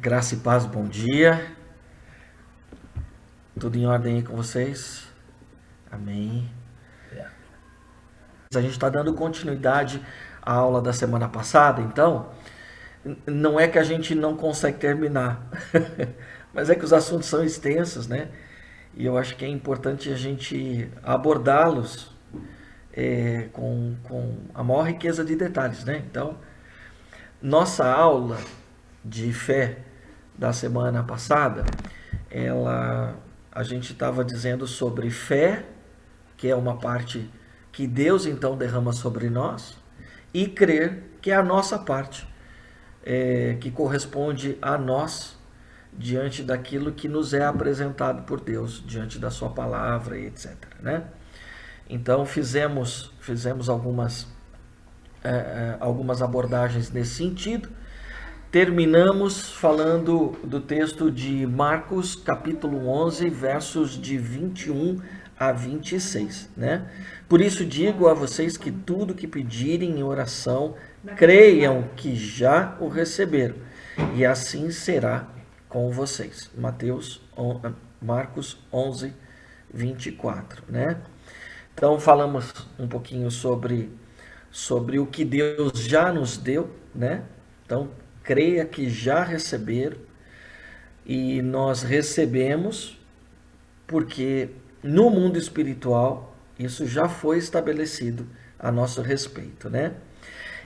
Graça e paz, bom dia. Tudo em ordem aí com vocês? Amém. A gente está dando continuidade à aula da semana passada, então não é que a gente não consegue terminar, mas é que os assuntos são extensos, né? E eu acho que é importante a gente abordá-los com a maior riqueza de detalhes, né? Então, nossa aula de fé da semana passada, a gente estava dizendo sobre fé, que é uma parte que Deus então derrama sobre nós, e crer, que é a nossa parte, que corresponde a nós diante daquilo que nos é apresentado por Deus, diante da sua palavra e etc. Né? Então fizemos algumas abordagens nesse sentido. Terminamos falando do texto de Marcos, capítulo 11, versos de 21 a 26, né? Por isso digo a vocês que tudo que pedirem em oração, creiam que já o receberam, e assim será com vocês. Marcos 11, 24, né? Então falamos um pouquinho sobre o que Deus já nos deu, né? Então, creia que já receberam, e nós recebemos porque no mundo espiritual isso já foi estabelecido a nosso respeito, né?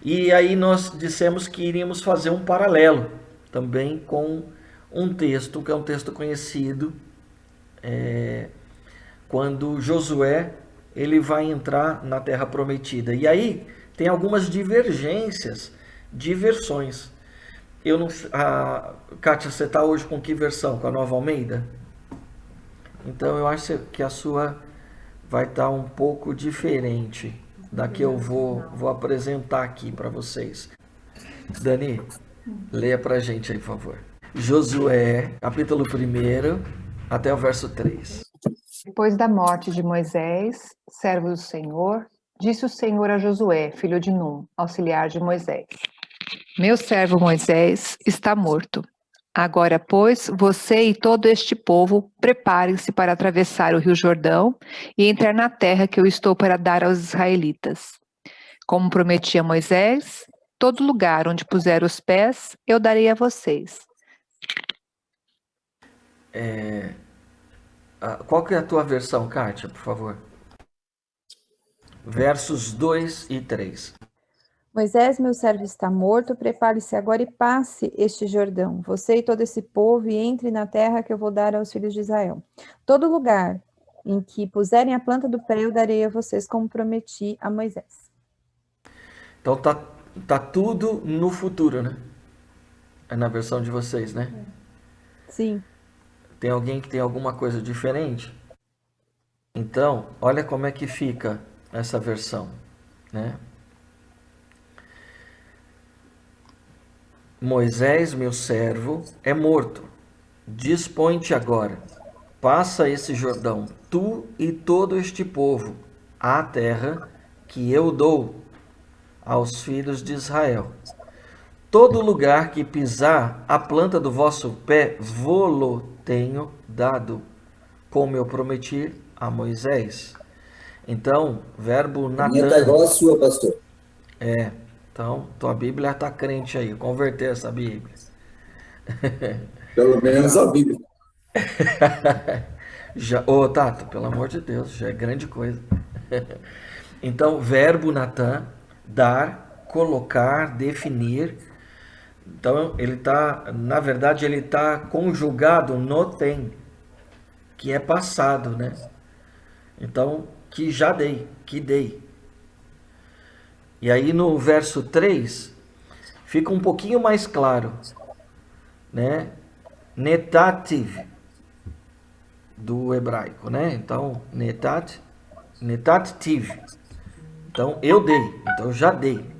E aí nós dissemos que iríamos fazer um paralelo também com um texto, que é um texto conhecido, quando Josué ele vai entrar na Terra Prometida. E aí tem algumas divergências de versões. Eu não, Kátia, você está hoje com que versão? Com a Nova Almeida? Então eu acho que a sua vai estar um pouco diferente da que eu vou apresentar aqui para vocês. Dani, leia para a gente aí, por favor. Josué, capítulo 1, até o verso 3. Depois da morte de Moisés, servo do Senhor, disse o Senhor a Josué, filho de Num, auxiliar de Moisés: Meu servo Moisés está morto. Agora, pois, você e todo este povo preparem-se para atravessar o rio Jordão e entrar na terra que eu estou para dar aos israelitas. Como prometi a Moisés, todo lugar onde puser os pés, eu darei a vocês. Qual que é a tua versão, Kátia, por favor? Versos 2 e 3. Moisés, meu servo, está morto, prepare-se agora e passe este Jordão, você e todo esse povo, e entre na terra que eu vou dar aos filhos de Israel. Todo lugar em que puserem a planta do pé, eu darei a vocês, como prometi a Moisés. Então tá tudo no futuro, né? É na versão de vocês, né? Sim. Tem alguém que tem alguma coisa diferente? Então, olha como é que fica essa versão, né? Moisés, meu servo, é morto. Dispõe-te agora. Passa esse Jordão, tu e todo este povo, à terra que eu dou aos filhos de Israel. Todo lugar que pisar a planta do vosso pé, vô-lo tenho dado, como eu prometi a Moisés. Então, verbo A minha tá Natan. igual a sua, pastor. Então, tua Bíblia está crente aí. Converter essa Bíblia. Pelo menos a Bíblia. Ô, Tato, pelo amor de Deus, já é grande coisa. Então, verbo Natan, dar, colocar, definir. Então, na verdade, ele está conjugado no tem, que é passado, né? Então, que já dei, que dei. E aí no verso 3, fica um pouquinho mais claro, né? Netativ, do hebraico, né? Então, netattiv. Então, eu dei, então já dei.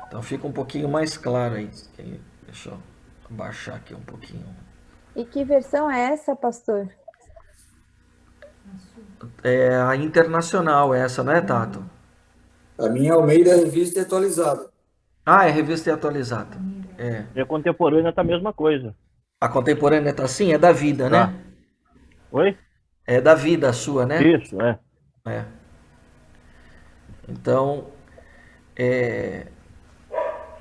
Então fica um pouquinho mais claro aí. Deixa eu abaixar aqui um pouquinho. E que versão é essa, pastor? É a internacional essa, não é, Tato? A minha Almeida é revista e atualizada. Ah, é revista e atualizada. E a contemporânea tá a mesma coisa. A contemporânea está assim? É da vida, Tá. né? Oi? É da vida a sua, né? Isso, é. É. Então, é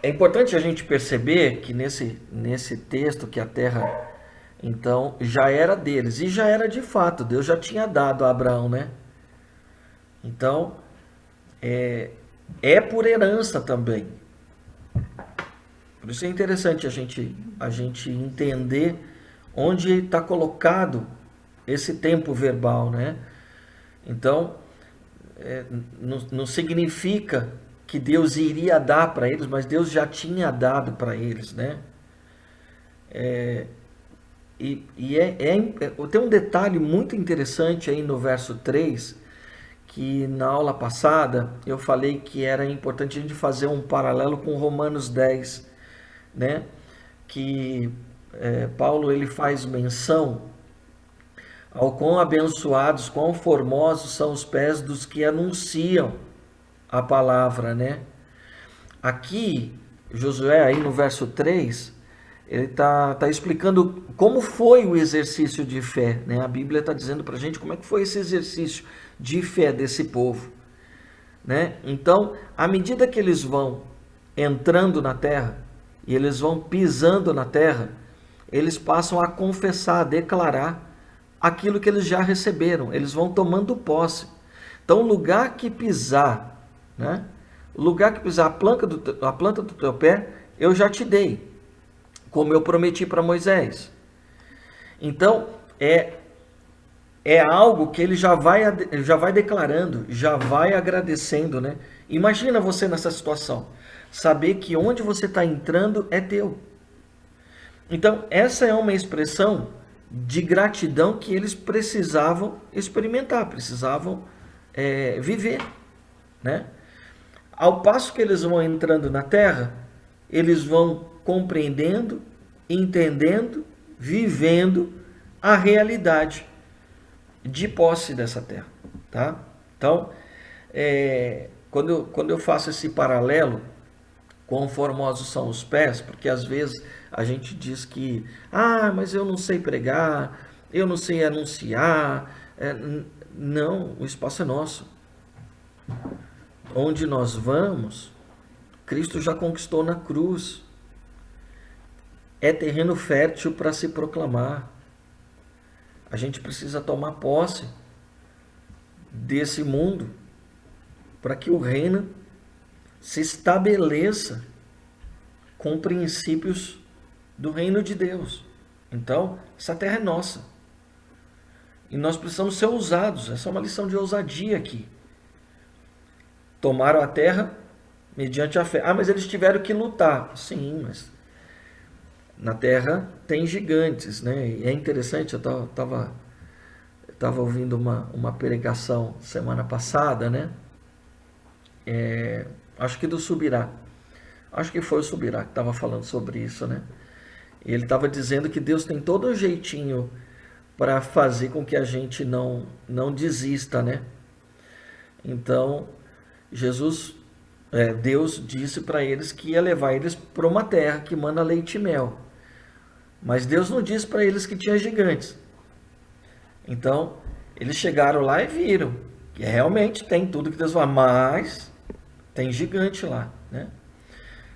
importante a gente perceber que nesse texto que a terra, então, já era deles. E já era de fato, Deus já tinha dado a Abraão, né? Então, é por herança também. Por isso é interessante a gente entender onde está colocado esse tempo verbal, né? Então, não significa que Deus iria dar para eles, mas Deus já tinha dado para eles, né? Tem um detalhe muito interessante aí no verso 3, que na aula passada eu falei que era importante a gente fazer um paralelo com Romanos 10, né? Que Paulo ele faz menção ao quão abençoados, quão formosos são os pés dos que anunciam a palavra, né? Aqui, Josué, aí no verso 3, ele tá explicando como foi o exercício de fé, né? A Bíblia está dizendo para a gente como é que foi esse exercício de fé desse povo, né? Então, à medida que eles vão entrando na terra e eles vão pisando na terra, eles passam a confessar, a declarar aquilo que eles já receberam, eles vão tomando posse. Então, o lugar que pisar, né? O lugar que pisar a planta do teu pé, eu já te dei, como eu prometi para Moisés. Então, é algo que ele já vai declarando, já vai agradecendo, né? Imagina você nessa situação, saber que onde você está entrando é teu. Então, essa é uma expressão de gratidão que eles precisavam experimentar, precisavam viver, né? Ao passo que eles vão entrando na terra, eles vão compreendendo, entendendo, vivendo a realidade de posse dessa terra, tá? Então, quando eu faço esse paralelo, quão formosos são os pés, porque às vezes a gente diz que, mas eu não sei pregar, eu não sei anunciar. Não, o espaço é nosso. Onde nós vamos, Cristo já conquistou na cruz. É terreno fértil para se proclamar. A gente precisa tomar posse desse mundo para que o reino se estabeleça com princípios do reino de Deus. Então, essa terra é nossa. E nós precisamos ser ousados. Essa é uma lição de ousadia aqui. Tomaram a terra mediante a fé. Mas eles tiveram que lutar. Sim, mas na terra tem gigantes, né? E é interessante, eu estava ouvindo uma pregação semana passada, né? Acho que do Subirá. Acho que foi o Subirá que estava falando sobre isso, né? E ele estava dizendo que Deus tem todo um jeitinho para fazer com que a gente não desista, né? Então, Deus disse para eles que ia levar eles para uma terra que mana leite e mel. Mas Deus não disse para eles que tinha gigantes. Então, eles chegaram lá e viram que realmente tem tudo que Deus fala, mas tem gigante lá, né?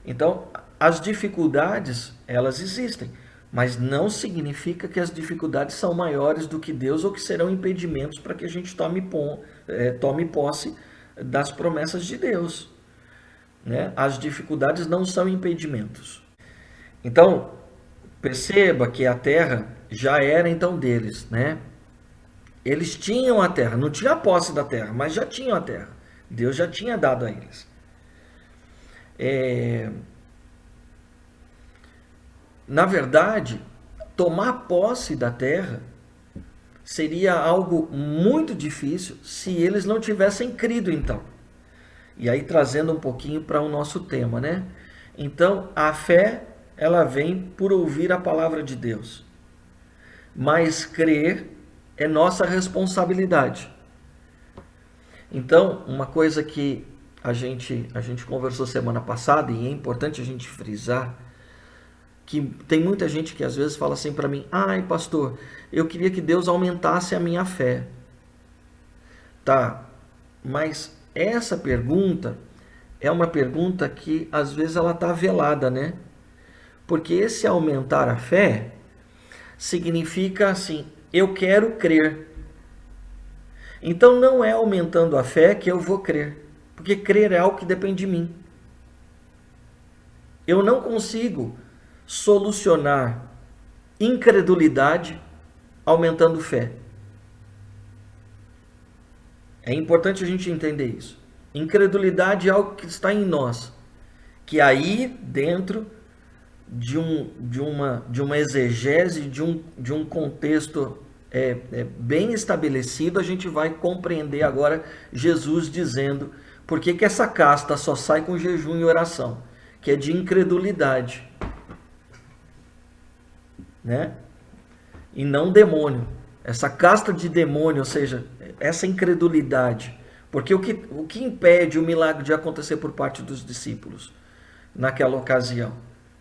Então, as dificuldades, elas existem, mas não significa que as dificuldades são maiores do que Deus ou que serão impedimentos para que a gente tome posse das promessas de Deus, né? As dificuldades não são impedimentos. Então, perceba que a terra já era então deles, né? Eles tinham a terra, não tinha a posse da terra, mas já tinham a terra. Deus já tinha dado a eles. Na verdade, tomar posse da terra seria algo muito difícil se eles não tivessem crido, então. E aí, trazendo um pouquinho para o nosso tema, né? Então, a fé, ela vem por ouvir a palavra de Deus. Mas crer é nossa responsabilidade. Então, uma coisa que a gente conversou semana passada, e é importante a gente frisar, que tem muita gente que às vezes fala assim para mim: ai, pastor, eu queria que Deus aumentasse a minha fé. Tá, mas essa pergunta é uma pergunta que às vezes ela está velada, né? Porque esse aumentar a fé significa assim, eu quero crer. Então não é aumentando a fé que eu vou crer, porque crer é algo que depende de mim. Eu não consigo solucionar incredulidade aumentando fé. É importante a gente entender isso. Incredulidade é algo que está em nós, que aí dentro de uma exegese, de um contexto bem estabelecido, a gente vai compreender agora Jesus dizendo por que essa casta só sai com jejum e oração, que é de incredulidade, né? E não demônio. Essa casta de demônio, ou seja, essa incredulidade. Porque o que impede o milagre de acontecer por parte dos discípulos naquela ocasião?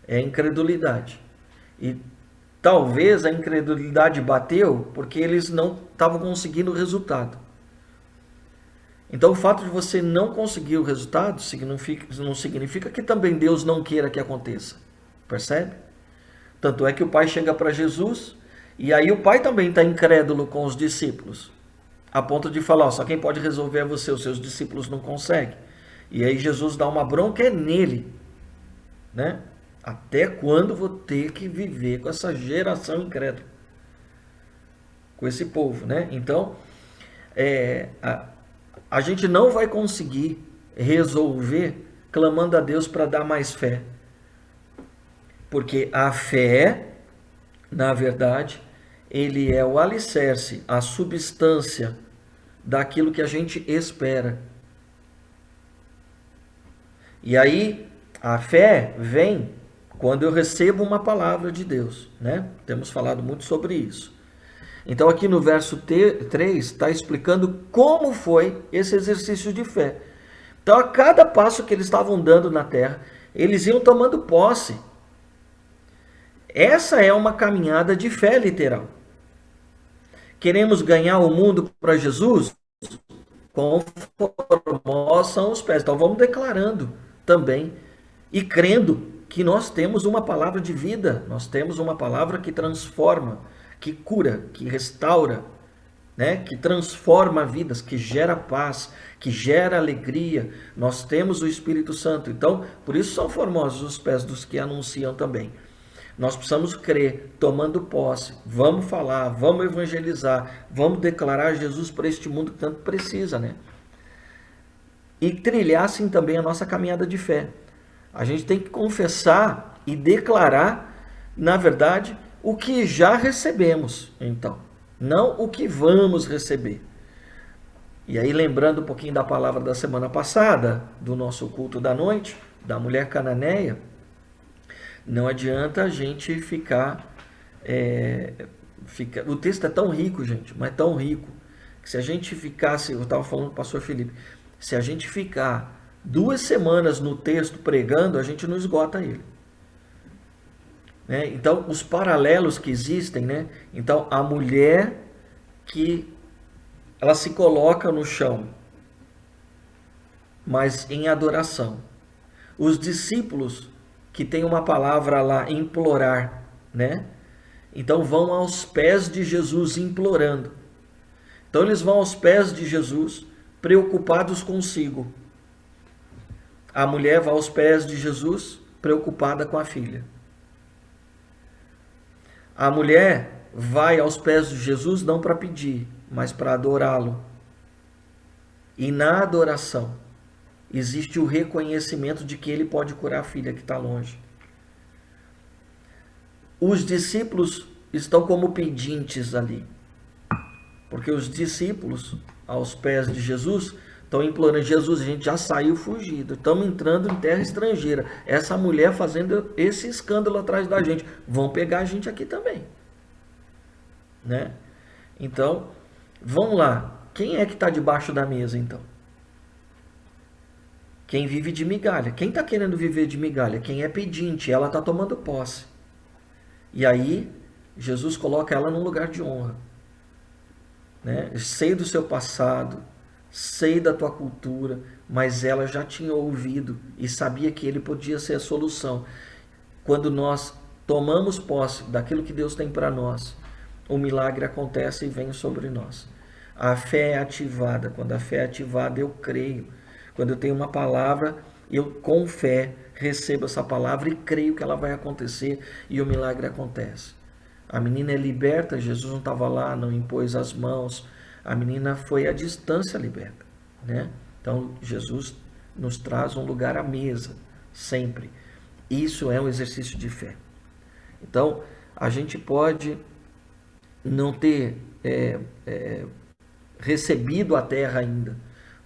É a incredulidade. E talvez a incredulidade bateu porque eles não estavam conseguindo o resultado. Então o fato de você não conseguir o resultado não significa que também Deus não queira que aconteça. Percebe? Tanto é que o pai chega para Jesus e aí o pai também está incrédulo com os discípulos. A ponto de falar, só quem pode resolver é você, os seus discípulos não conseguem. E aí Jesus dá uma bronca nele, né? Até quando vou ter que viver com essa geração incrédula? Com esse povo, né? Então, a gente não vai conseguir resolver clamando a Deus para dar mais fé. Porque a fé, na verdade, ele é o alicerce, a substância daquilo que a gente espera. E aí, a fé vem quando eu recebo uma palavra de Deus, né? Temos falado muito sobre isso. Então, aqui no verso 3, está explicando como foi esse exercício de fé. Então, a cada passo que eles estavam dando na terra, eles iam tomando posse. Essa é uma caminhada de fé literal. Queremos ganhar o mundo para Jesus? Quão formosos são os pés. Então vamos declarando também e crendo que nós temos uma palavra de vida, nós temos uma palavra que transforma, que cura, que restaura, né? Que transforma vidas, que gera paz, que gera alegria. Nós temos o Espírito Santo. Então, por isso são formosos os pés dos que anunciam também. Nós precisamos crer, tomando posse, vamos falar, vamos evangelizar, vamos declarar Jesus para este mundo que tanto precisa, né? E trilhar assim também a nossa caminhada de fé. A gente tem que confessar e declarar, na verdade, o que já recebemos, então, não o que vamos receber. E aí, lembrando um pouquinho da palavra da semana passada, do nosso culto da noite, da mulher cananeia, não adianta a gente ficar... O texto é tão rico, gente, mas tão rico, que se a gente ficasse... Eu estava falando com o pastor Felipe, se a gente ficar 2 semanas no texto pregando, a gente não esgota ele. Né? Então, os paralelos que existem, né? Então, a mulher que ela se coloca no chão, mas em adoração. Os discípulos que tem uma palavra lá, implorar, né? Então vão aos pés de Jesus implorando. Então eles vão aos pés de Jesus preocupados consigo. A mulher vai aos pés de Jesus preocupada com a filha. A mulher vai aos pés de Jesus não para pedir, mas para adorá-lo. E na adoração existe o reconhecimento de que ele pode curar a filha que está longe. Os discípulos estão como pedintes ali. Porque os discípulos, aos pés de Jesus, estão implorando: Jesus, a gente já saiu fugido, estamos entrando em terra estrangeira. Essa mulher fazendo esse escândalo atrás da gente. Vão pegar a gente aqui também. Né? Então, vamos lá. Quem é que está debaixo da mesa, então? Quem vive de migalha. Quem está querendo viver de migalha? Quem é pedinte, ela está tomando posse. E aí, Jesus coloca ela num lugar de honra. Né? Sei do seu passado, sei da tua cultura, mas ela já tinha ouvido e sabia que ele podia ser a solução. Quando nós tomamos posse daquilo que Deus tem para nós, o milagre acontece e vem sobre nós. A fé é ativada. Quando a fé é ativada, eu creio. Quando eu tenho uma palavra, eu com fé recebo essa palavra e creio que ela vai acontecer e o milagre acontece. A menina é liberta, Jesus não estava lá, não impôs as mãos. A menina foi à distância liberta, né? Então, Jesus nos traz um lugar à mesa, sempre. Isso é um exercício de fé. Então, a gente pode não ter recebido a terra ainda,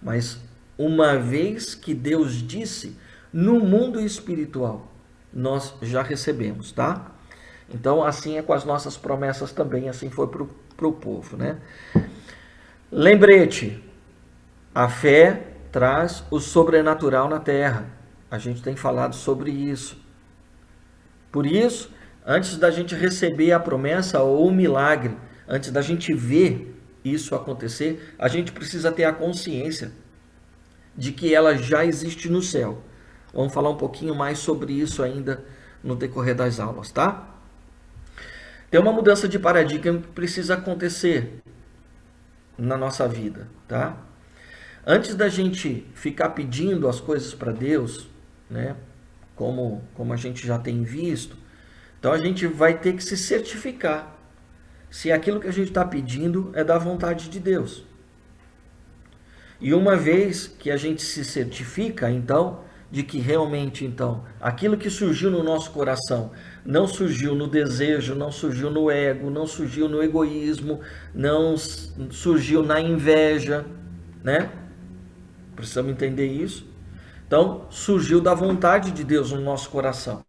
mas uma vez que Deus disse, no mundo espiritual, nós já recebemos, tá? Então, assim é com as nossas promessas também, assim foi para o povo, né? Lembrete, a fé traz o sobrenatural na terra. A gente tem falado sobre isso. Por isso, antes da gente receber a promessa ou o milagre, antes da gente ver isso acontecer, a gente precisa ter a consciência de que ela já existe no céu. Vamos falar um pouquinho mais sobre isso ainda no decorrer das aulas, tá? Tem uma mudança de paradigma que precisa acontecer na nossa vida, tá? Antes da gente ficar pedindo as coisas para Deus, né? Como a gente já tem visto, então a gente vai ter que se certificar se aquilo que a gente está pedindo é da vontade de Deus. E uma vez que a gente se certifica, então, de que realmente, então, aquilo que surgiu no nosso coração não surgiu no desejo, não surgiu no ego, não surgiu no egoísmo, não surgiu na inveja, né? Precisamos entender isso. Então, surgiu da vontade de Deus no nosso coração.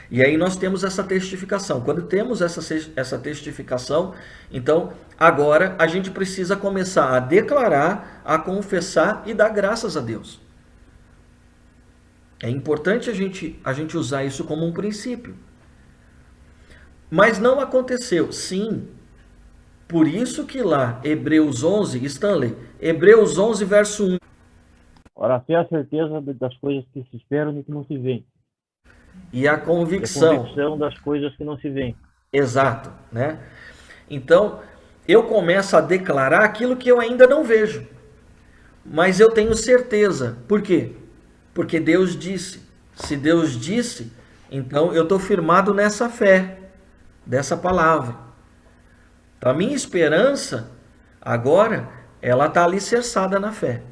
E aí nós temos essa testificação. Quando temos essa testificação, então agora a gente precisa começar a declarar, a confessar e dar graças a Deus. É importante a gente usar isso como um princípio. Mas não aconteceu. Sim. Por isso que lá, Hebreus 11, Stanley, Hebreus 11, verso 1. Ora, fé é a certeza das coisas que se esperam e que não se veem. E a convicção. A convicção das coisas que não se veem. Exato, né? Então, eu começo a declarar aquilo que eu ainda não vejo. Mas eu tenho certeza. Por quê? Porque Deus disse. Se Deus disse, então eu estou firmado nessa fé, dessa palavra. Então, a minha esperança, agora, ela está alicerçada na fé.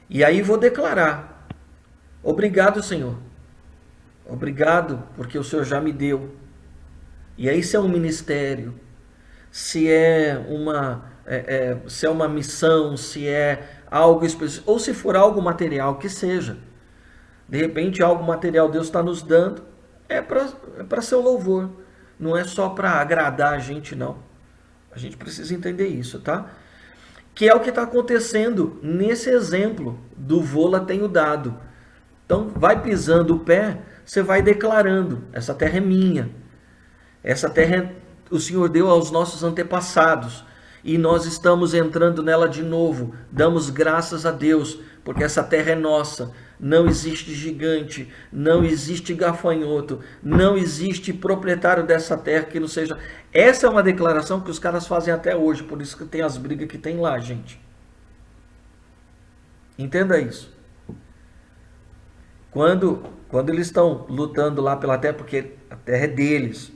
E aí vou declarar. Obrigado, Senhor. Obrigado, porque o Senhor já me deu. E aí se é um ministério, se é uma missão, se é algo específico, ou se for algo material, que seja. De repente, algo material Deus está nos dando, é para seu louvor. Não é só para agradar a gente, não. A gente precisa entender isso, tá? Que é o que está acontecendo nesse exemplo do vô-la tenho dado. Então, vai pisando o pé, você vai declarando, essa terra é minha. Essa terra o Senhor deu aos nossos antepassados. E nós estamos entrando nela de novo. Damos graças a Deus, porque essa terra é nossa. Não existe gigante, não existe gafanhoto, não existe proprietário dessa terra que não seja... Essa é uma declaração que os caras fazem até hoje, por isso que tem as brigas que tem lá, gente. Entenda isso. Quando eles estão lutando lá pela terra, porque a terra é deles.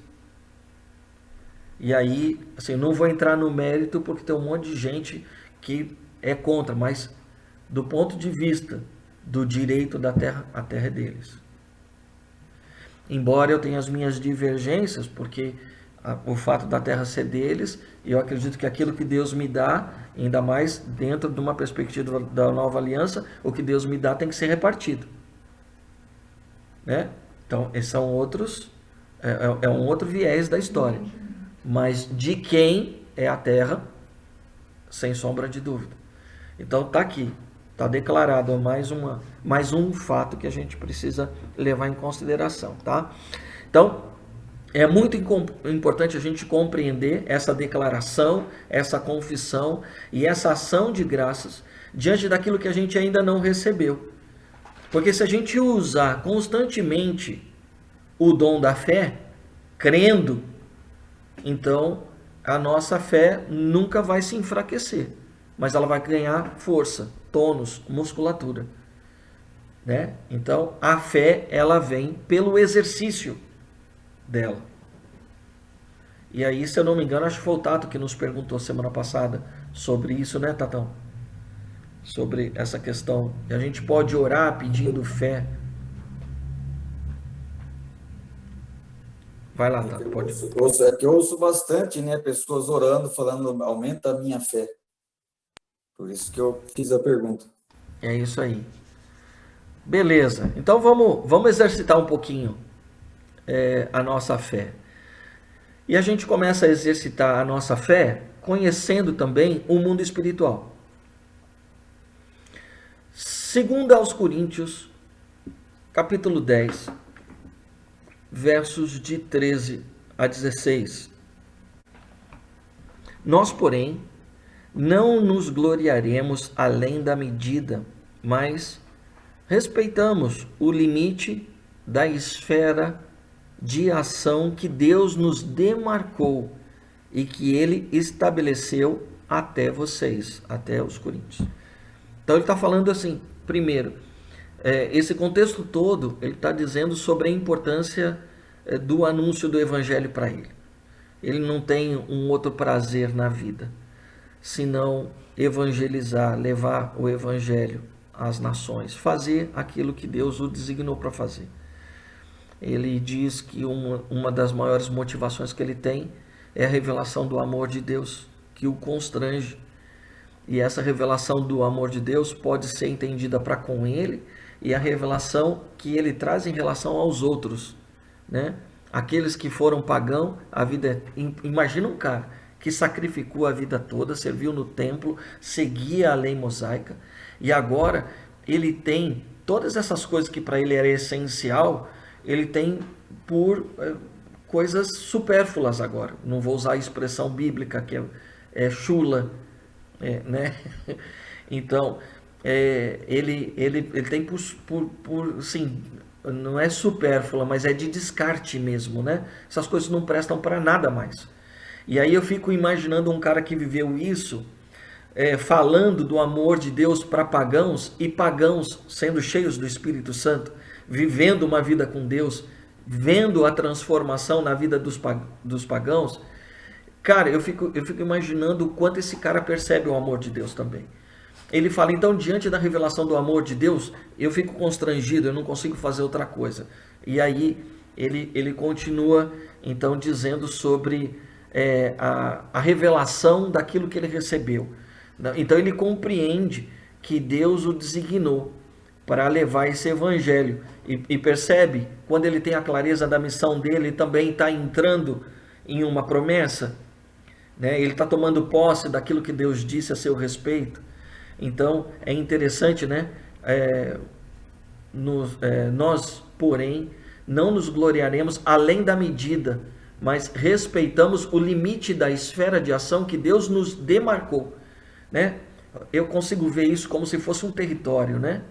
E aí, assim, não vou entrar no mérito, porque tem um monte de gente que é contra, mas do ponto de vista do direito da terra, a terra é deles. Embora eu tenha as minhas divergências, porque o fato da terra ser deles, eu acredito que aquilo que Deus me dá, ainda mais dentro de uma perspectiva da nova aliança, o que Deus me dá tem que ser repartido. Né? Então, esses são outros, é um outro viés da história. Mas de quem é a terra, sem sombra de dúvida. Então, está aqui. Está declarado mais um fato que a gente precisa levar em consideração, tá? Então, É muito importante a gente compreender essa declaração, essa confissão e essa ação de graças diante daquilo que a gente ainda não recebeu. Porque se a gente usar constantemente o dom da fé, crendo, então a nossa fé nunca vai se enfraquecer, mas ela vai ganhar força, tônus, musculatura, né? Então a fé, ela vem pelo exercício dela. E aí, se eu não me engano, acho que foi o Tato que nos perguntou semana passada sobre isso, né, Tatão? Sobre essa questão. E a gente pode orar pedindo fé. Vai lá, Tato, pode. É que eu ouço bastante, né, pessoas orando, falando, aumenta a minha fé. Por isso que eu fiz a pergunta. É isso aí. Beleza. Então vamos exercitar um pouquinho a nossa fé. E a gente começa a exercitar a nossa fé conhecendo também o mundo espiritual. Segundo aos Coríntios, capítulo 10, versos de 13 a 16. Nós, porém, não nos gloriaremos além da medida, mas respeitamos o limite da esfera de ação que Deus nos demarcou e que Ele estabeleceu até vocês, até os coríntios. Então ele está falando assim, primeiro, esse contexto todo, ele está dizendo sobre a importância do anúncio do evangelho para ele. Ele não tem um outro prazer na vida, senão evangelizar, levar o evangelho às nações, fazer aquilo que Deus o designou para fazer. Ele diz que uma das maiores motivações que ele tem é a revelação do amor de Deus, que o constrange. E essa revelação do amor de Deus pode ser entendida para com ele e a revelação que ele traz em relação aos outros, né? Aqueles que foram pagãos, a vida. Imagina um cara que sacrificou a vida toda, serviu no templo, seguia a lei mosaica e agora ele tem todas essas coisas que para ele era essencial, ele tem por coisas supérfluas agora. Não vou usar a expressão bíblica que é chula, né? Então, ele tem por assim, não é supérflua, mas é de descarte mesmo, né? Essas coisas não prestam para nada mais. E aí eu fico imaginando um cara que viveu isso, falando do amor de Deus para pagãos, e pagãos sendo cheios do Espírito Santo, vivendo uma vida com Deus, vendo a transformação na vida dos pagãos. Cara, eu fico imaginando o quanto esse cara percebe o amor de Deus também. Ele fala, então, diante da revelação do amor de Deus, eu fico constrangido, eu não consigo fazer outra coisa. E aí ele continua, então, dizendo sobre a revelação daquilo que ele recebeu. Então ele compreende que Deus o designou para levar esse evangelho. E percebe, quando ele tem a clareza da missão dele, também está entrando em uma promessa, né? Ele está tomando posse daquilo que Deus disse a seu respeito. Então é interessante, né? Nós, porém, não nos gloriaremos além da medida, mas respeitamos o limite da esfera de ação que Deus nos demarcou, né? Eu consigo ver isso como se fosse um território, né?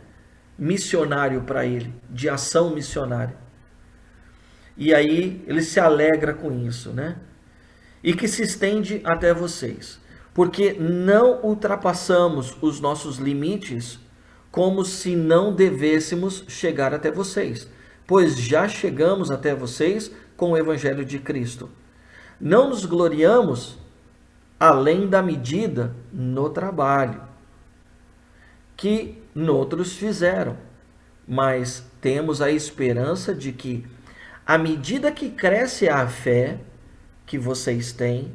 Missionário para ele, de ação missionária. E aí ele se alegra com isso, né? E que se estende até vocês, porque não ultrapassamos os nossos limites como se não devêssemos chegar até vocês, pois já chegamos até vocês com o evangelho de Cristo. Não nos gloriamos além da medida no trabalho que noutros fizeram, mas temos a esperança de que, à medida que cresce a fé que vocês têm,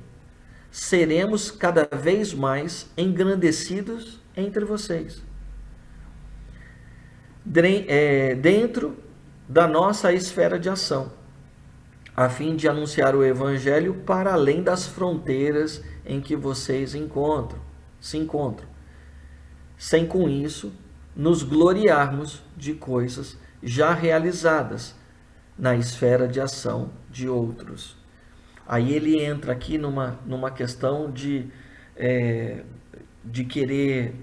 seremos cada vez mais engrandecidos entre vocês, dentro da nossa esfera de ação, a fim de anunciar o evangelho para além das fronteiras em que vocês se encontram, sem com isso nos gloriarmos de coisas já realizadas na esfera de ação de outros. Aí ele entra aqui numa questão de querer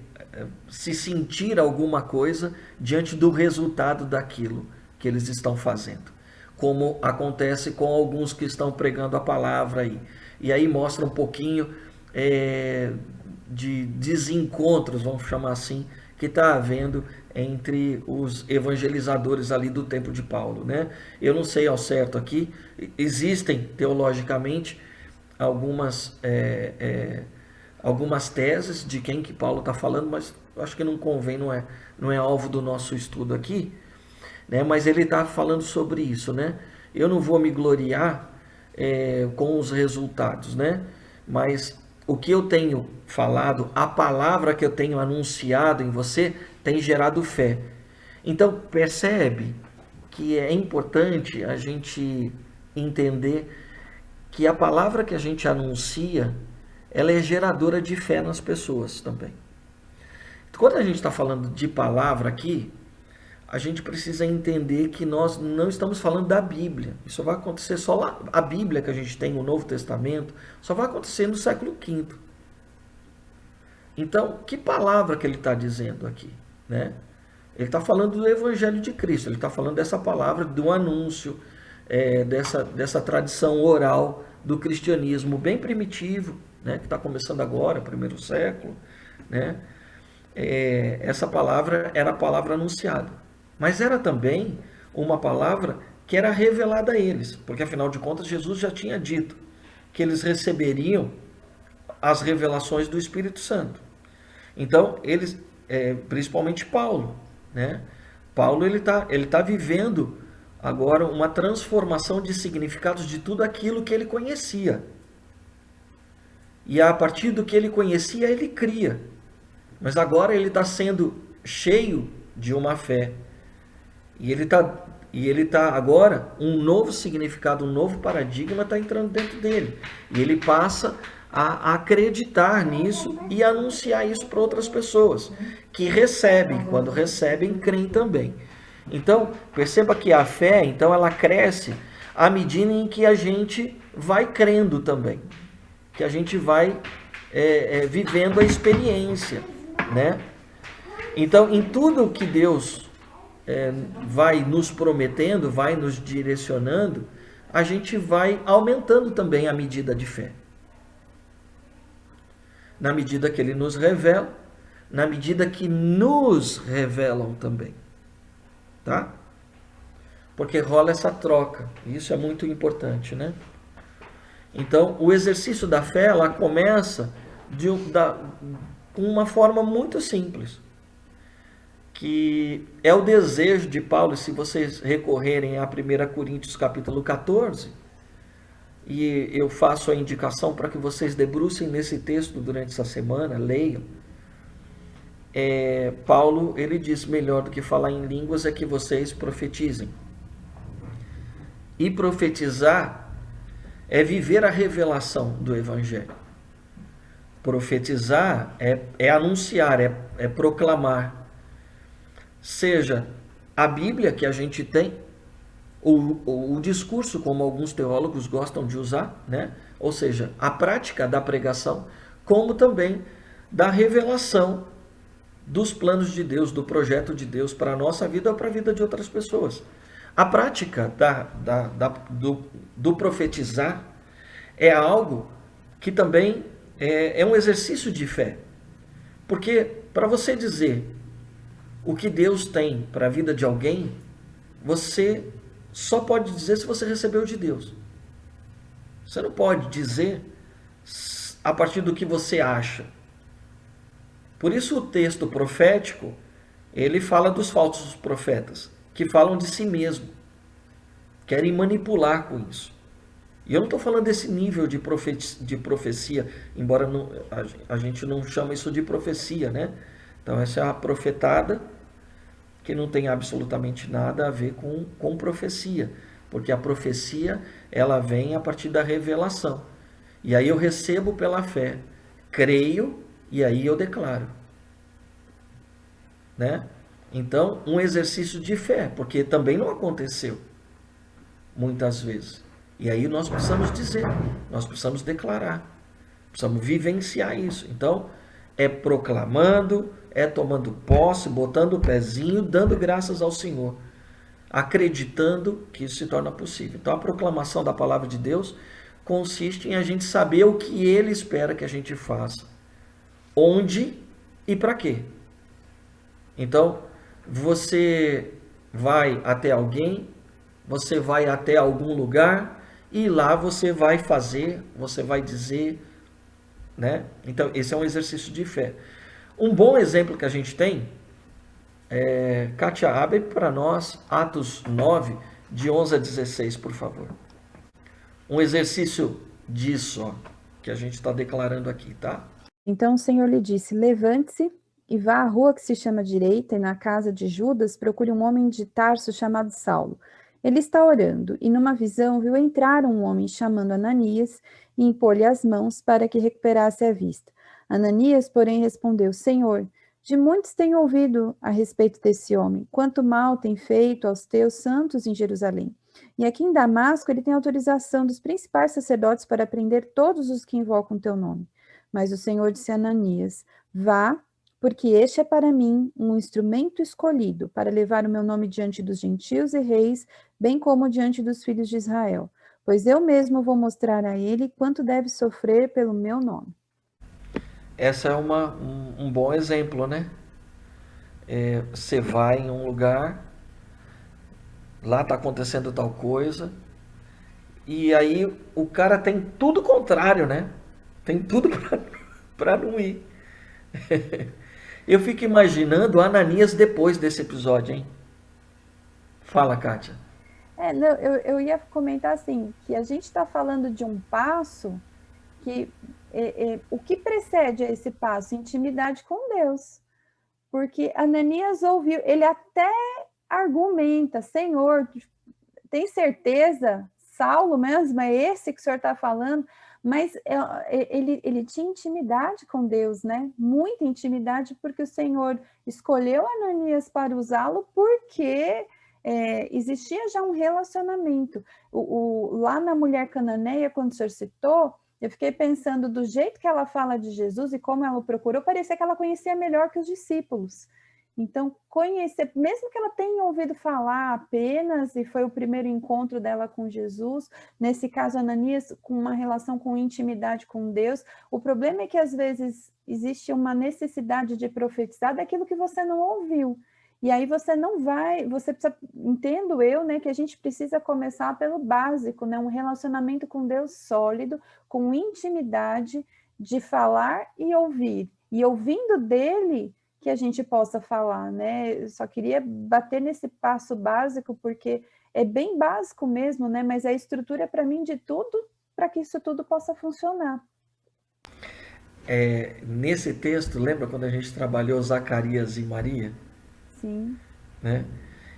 se sentir alguma coisa diante do resultado daquilo que eles estão fazendo, como acontece com alguns que estão pregando a palavra aí. E aí mostra um pouquinho de desencontros, vamos chamar assim, que está havendo entre os evangelizadores ali do tempo de Paulo, né? Eu não sei ao certo aqui, existem teologicamente algumas teses de quem que Paulo está falando, mas acho que não convém, não é alvo do nosso estudo aqui, né? Mas ele está falando sobre isso, né? Eu não vou me gloriar com os resultados, né? Mas o que eu tenho falado, a palavra que eu tenho anunciado em você, tem gerado fé. Então, percebe que é importante a gente entender que a palavra que a gente anuncia, ela é geradora de fé nas pessoas também. Quando a gente está falando de palavra aqui, a gente precisa entender que nós não estamos falando da Bíblia. Isso vai acontecer só lá. A Bíblia que a gente tem, o Novo Testamento, só vai acontecer no século V. Então, que palavra que ele está dizendo aqui, né? Ele está falando do Evangelho de Cristo, ele está falando dessa palavra, do anúncio, dessa tradição oral do cristianismo bem primitivo, né? Que está começando agora, primeiro século, né? Essa palavra era a palavra anunciada, mas era também uma palavra que era revelada a eles, porque afinal de contas Jesus já tinha dito que eles receberiam as revelações do Espírito Santo. Então, eles, principalmente Paulo, né? Paulo ele tá vivendo agora uma transformação de significados de tudo aquilo que ele conhecia. E a partir do que ele conhecia, ele cria. Mas agora ele está sendo cheio de uma fé. E ele tá agora, um novo significado, um novo paradigma está entrando dentro dele. E ele passa a acreditar nisso e anunciar isso para outras pessoas que recebem. Quando recebem, creem também. Então, perceba que a fé, então, ela cresce à medida em que a gente vai crendo também. Que a gente vai vivendo a experiência, né? Então, em tudo que Deus vai nos prometendo, vai nos direcionando, a gente vai aumentando também a medida de fé. Na medida que Ele nos revela, na medida que nos revelam também. Tá? Porque rola essa troca. Isso é muito importante, né? Então, o exercício da fé, ela começa com uma forma muito simples. Que é o desejo de Paulo, se vocês recorrerem a 1 Coríntios capítulo 14, e eu faço a indicação para que vocês debrucem nesse texto durante essa semana, leiam. Paulo, ele diz, melhor do que falar em línguas é que vocês profetizem. E profetizar é viver a revelação do Evangelho. Profetizar é anunciar, é proclamar. Seja a Bíblia que a gente tem, ou o discurso, como alguns teólogos gostam de usar, né? Ou seja, a prática da pregação, como também da revelação dos planos de Deus, do projeto de Deus para a nossa vida ou para a vida de outras pessoas. A prática do profetizar é algo que também é um exercício de fé. Porque para você dizer o que Deus tem para a vida de alguém, você só pode dizer se você recebeu de Deus. Você não pode dizer a partir do que você acha. Por isso o texto profético, ele fala dos falsos profetas, que falam de si mesmo, querem manipular com isso. E eu não estou falando desse nível de profecia, embora a gente não chama isso de profecia, né? Então essa é a profetada, que não tem absolutamente nada a ver com profecia, porque a profecia, ela vem a partir da revelação. E aí eu recebo pela fé, creio, e aí eu declaro. Né? Então, um exercício de fé, porque também não aconteceu. muitas vezes. E aí nós precisamos dizer, nós precisamos declarar, precisamos vivenciar isso. Então, é proclamando, é tomando posse, botando o pezinho, dando graças ao Senhor, acreditando que isso se torna possível. Então, a proclamação da palavra de Deus consiste em a gente saber o que Ele espera que a gente faça, onde e para quê. Então, você vai até alguém, você vai até algum lugar e lá você vai fazer, você vai dizer, né? Então, esse é um exercício de fé. Um bom exemplo que a gente tem é, Kátia, abre para nós Atos 9, de 11 a 16, por favor. Um exercício disso, ó, que a gente está declarando aqui, tá? Então o Senhor lhe disse: levante-se e vá à rua que se chama Direita, e na casa de Judas procure um homem de Tarso chamado Saulo. Ele está orando, e numa visão viu entrar um homem chamando Ananias e impor-lhe as mãos para que recuperasse a vista. Ananias, porém, respondeu: Senhor, de muitos tenho ouvido a respeito desse homem, quanto mal tem feito aos teus santos em Jerusalém. E aqui em Damasco ele tem autorização dos principais sacerdotes para prender todos os que invocam teu nome. Mas o Senhor disse a Ananias: vá, porque este é para mim um instrumento escolhido para levar o meu nome diante dos gentios e reis, bem como diante dos filhos de Israel. Pois eu mesmo vou mostrar a ele quanto deve sofrer pelo meu nome. Essa é um bom exemplo, né? Você vai em um lugar, lá está acontecendo tal coisa, e aí o cara tem tudo contrário, né? Tem tudo para não ir. Eu fico imaginando Ananias depois desse episódio, hein? Fala, Kátia. Não, eu ia comentar assim, que a gente está falando de um passo que o que precede a esse passo? Intimidade com Deus. Porque Ananias ouviu, ele até argumenta: Senhor, tem certeza? Saulo mesmo, é esse que o Senhor está falando? Mas ele tinha intimidade com Deus, né? Muita intimidade, porque o Senhor escolheu Ananias para usá-lo, porque existia já um relacionamento. Lá na mulher cananeia, quando o Senhor citou, eu fiquei pensando do jeito que ela fala de Jesus e como ela o procurou, parecia que ela conhecia melhor que os discípulos. Então, conhecer, mesmo que ela tenha ouvido falar apenas, e foi o primeiro encontro dela com Jesus, nesse caso, Ananias, com uma relação com intimidade com Deus, o problema é que, às vezes, existe uma necessidade de profetizar daquilo que você não ouviu. E aí você não vai, você precisa, entendo eu, né, que a gente precisa começar pelo básico, né, um relacionamento com Deus sólido, com intimidade, de falar e ouvir. E ouvindo dele, que a gente possa falar, né? Eu só queria bater nesse passo básico, porque é bem básico mesmo, né? Mas é a estrutura para mim de tudo, para que isso tudo possa funcionar. Nesse texto, lembra quando a gente trabalhou Zacarias e Maria? Sim. Né?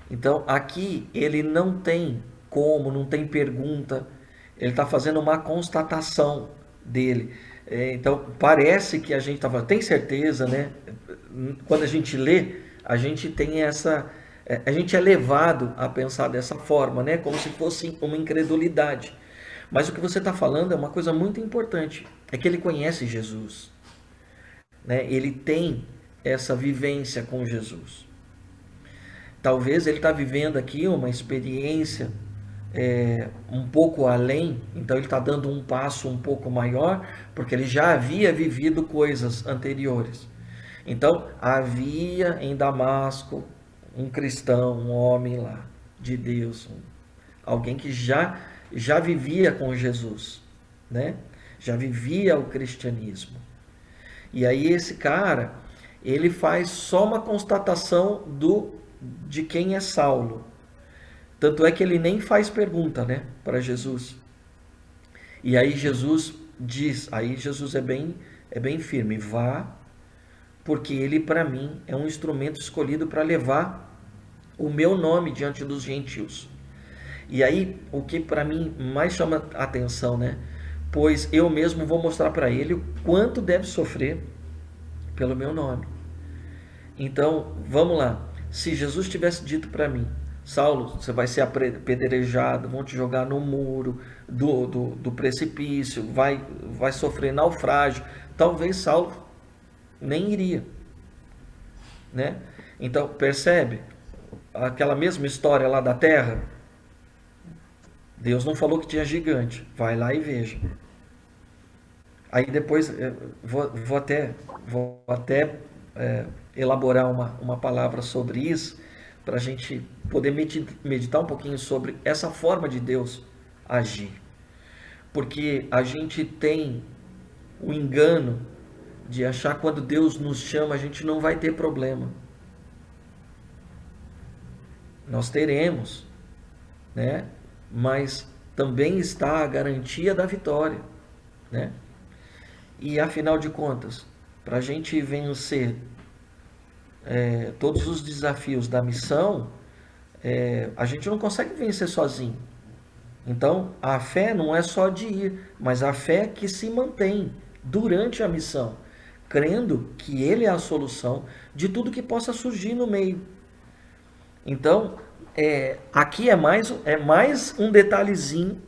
Então, aqui ele não tem como, não tem pergunta, ele está fazendo uma constatação dele. Então, parece que a gente está falando, tem certeza, né? Quando a gente lê, a gente tem essa... A gente é levado a pensar dessa forma, né? Como se fosse uma incredulidade. Mas o que você está falando é uma coisa muito importante. É que ele conhece Jesus, né? Ele tem essa vivência com Jesus. Talvez ele está vivendo aqui uma experiência um pouco além, então ele está dando um passo um pouco maior, porque ele já havia vivido coisas anteriores. Então, havia em Damasco um cristão, um homem lá, de Deus, alguém que já vivia com Jesus, né? Já vivia o cristianismo. E aí esse cara, ele faz só uma constatação de quem é Saulo. Tanto é que ele nem faz pergunta, né, para Jesus. E aí Jesus diz, aí Jesus é bem firme: vá, porque ele para mim é um instrumento escolhido para levar o meu nome diante dos gentios. E aí o que para mim mais chama a atenção, né? Pois eu mesmo vou mostrar para ele o quanto deve sofrer pelo meu nome. Então, vamos lá. Se Jesus tivesse dito para mim: Saulo, você vai ser apedrejado, vão te jogar no muro do precipício, vai sofrer naufrágio. Talvez Saulo nem iria, né? Então, percebe? Aquela mesma história lá da terra, Deus não falou que tinha gigante. Vai lá e veja. Aí depois vou até elaborar uma palavra sobre isso, para a gente poder meditar um pouquinho sobre essa forma de Deus agir. Porque a gente tem o engano de achar que quando Deus nos chama, a gente não vai ter problema. Nós teremos, né? Mas também está a garantia da vitória, né? E afinal de contas, para a gente vencer todos os desafios da missão, a gente não consegue vencer sozinho. Então, a fé não é só de ir, mas a fé que se mantém durante a missão, crendo que Ele é a solução de tudo que possa surgir no meio. Então, aqui é mais um detalhezinho,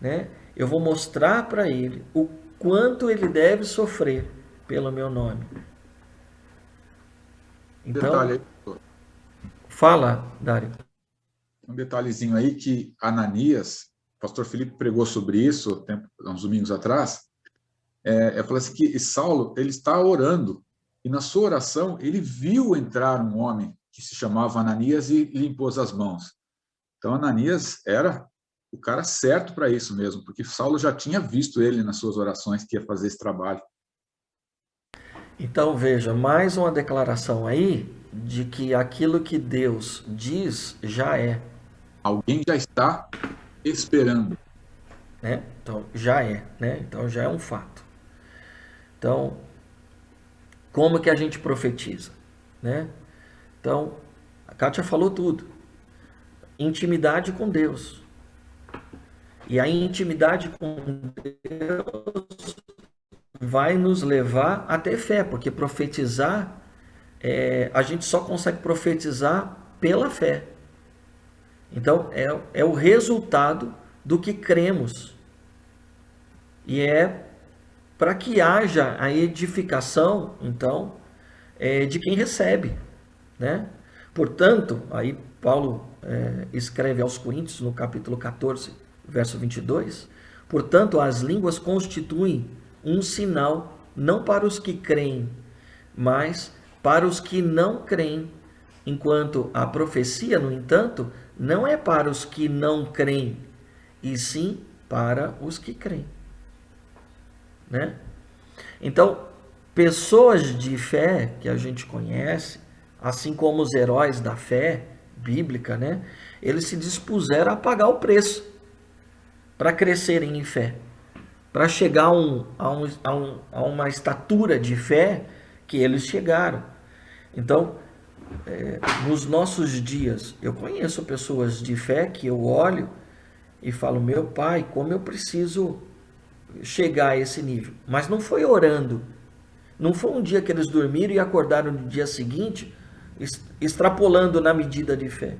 né? Eu vou mostrar para ele o quanto ele deve sofrer pelo meu nome. Então, detalhe aí, fala, Dário. um detalhezinho aí que Ananias, o pastor Felipe pregou sobre isso uns domingos atrás, falou assim que Saulo, ele está orando, e na sua oração ele viu entrar um homem que se chamava Ananias e lhe impôs as mãos. Então Ananias era o cara certo para isso mesmo, porque Saulo já tinha visto ele nas suas orações que ia fazer esse trabalho. Então veja, mais uma declaração aí de que aquilo que Deus diz já é. Alguém já está esperando. Né? Então já é, né? Então já é um fato. Então, como que a gente profetiza, né? Então, a Kátia falou tudo. Intimidade com Deus. E a intimidade com Deus vai nos levar a ter fé, porque profetizar, a gente só consegue profetizar pela fé. Então, é o resultado do que cremos. E é para que haja a edificação, então, de quem recebe, né? Portanto, aí Paulo escreve aos Coríntios, no capítulo 14, verso 22, portanto, as línguas constituem um sinal, não para os que creem, mas para os que não creem, enquanto a profecia, no entanto, não é para os que não creem, e sim para os que creem, né? Então, pessoas de fé que a gente conhece, assim como os heróis da fé bíblica, né? Eles se dispuseram a pagar o preço para crescerem em fé, para chegar a uma estatura de fé que eles chegaram. Então, nos nossos dias, eu conheço pessoas de fé que eu olho e falo, meu pai, como eu preciso chegar a esse nível. Mas não foi orando. Não foi um dia que eles dormiram e acordaram no dia seguinte extrapolando na medida de fé.